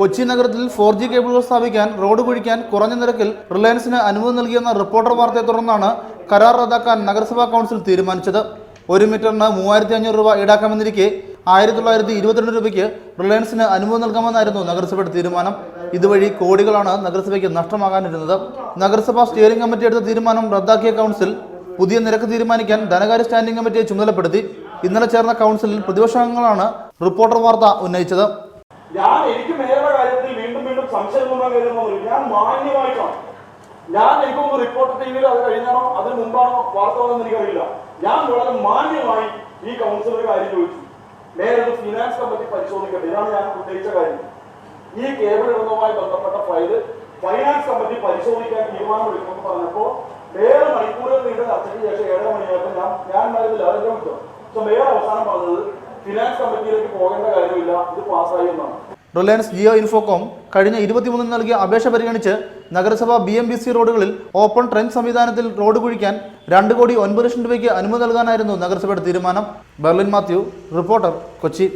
കൊച്ചി നഗരത്തിൽ 4G കേബിളുകൾ സ്ഥാപിക്കാൻ road കുഴിക്കാൻ കുറഞ്ഞ നിരക്കിൽ റിലയൻസിന് അനുമതി നൽകിയെന്ന റിപ്പോർട്ടർ വാർത്തയെ തുടർന്നാണ് കരാർ റദ്ദാക്കാൻ നഗരസഭാ കൗൺസിൽ തീരുമാനിച്ചത്. 1 മീറ്ററിന് 3500 രൂപ ഈടാക്കാമെന്നിരിക്കെ 1922 രൂപയ്ക്ക് റിലയൻസിന് അനുമതി നൽകാമെന്നായിരുന്നു നഗരസഭയുടെ തീരുമാനം. ഇതുവഴി കോടികളാണ് നഗരസഭയ്ക്ക് നഷ്ടമാകാനിരുന്നത്. നഗരസഭാ സ്റ്റിയറിംഗ് കമ്മിറ്റി എടുത്ത തീരുമാനം റദ്ദാക്കിയ കൗൺസിൽ പുതിയ നിരക്ക് തീരുമാനിക്കാൻ ധനകാര്യ സ്റ്റാൻഡിംഗ് കമ്മിറ്റിയെ ചുമതലപ്പെടുത്തി. ഇന്നലെ ചേർന്ന കൗൺസിലിൽ പ്രതിപക്ഷാംഗങ്ങളാണ് റിപ്പോർട്ടർ വാർത്ത ഉന്നയിച്ചത്. എനിക്ക് മേയറുടെ കാര്യത്തിൽ വീണ്ടും സംശയം ഞാൻ മാന്യമായിട്ടാണ് എനിക്കൊന്ന് റിപ്പോർട്ട് ടിവിയിൽ അത് കഴിഞ്ഞാണോ അതിന് മുമ്പാണോ വാർത്ത വന്നെന്ന് എനിക്കറിയില്ല. ഞാൻ വളരെ മാന്യമായി ഈ കൗൺസിലർ കാര്യം ചോദിച്ചു. മേയർ ഫിനാൻസ് കമ്മിറ്റി പരിശോധിക്കട്ടെ, ഇതാണ് ഞാൻ ഉന്നയിച്ച കാര്യം. ഈ കേബിൾ ഇടുന്നതുമായി ബന്ധപ്പെട്ട ഫയല് ഫൈനാൻസ് കമ്മിറ്റി പരിശോധിക്കാൻ തീരുമാനമെടുക്കുമെന്ന് പറഞ്ഞപ്പോൾ 7 മണിക്കൂറുകൾ നീണ്ട ചർച്ചയ്ക്ക് ശേഷം 7:30 മണിയായപ്പോൾ ഞാൻ മരുന്നില്ല അതെല്ലാം വിട്ടു. പക്ഷെ മേയർ അവസാനം പറഞ്ഞത് ഫിനാൻസ് കമ്മിറ്റിയിലേക്ക് പോകേണ്ട കാര്യമില്ല, ഇത് പാസ്സായി എന്നാണ്. റിലയൻസ് ജിയോ ഇൻഫോകോം കഴിഞ്ഞ 23 നൽകിയ അപേക്ഷ പരിഗണിച്ച് നഗരസഭ BMBC റോഡുകളിൽ ഓപ്പൺ ട്രെഞ്ച് സംവിധാനത്തിൽ റോഡ് കുഴിക്കാൻ 2,09,00,000 രൂപയ്ക്ക് അനുമതി നൽകാനായിരുന്നു നഗരസഭയുടെ തീരുമാനം. Berlin Mathew, reporter, Kochi.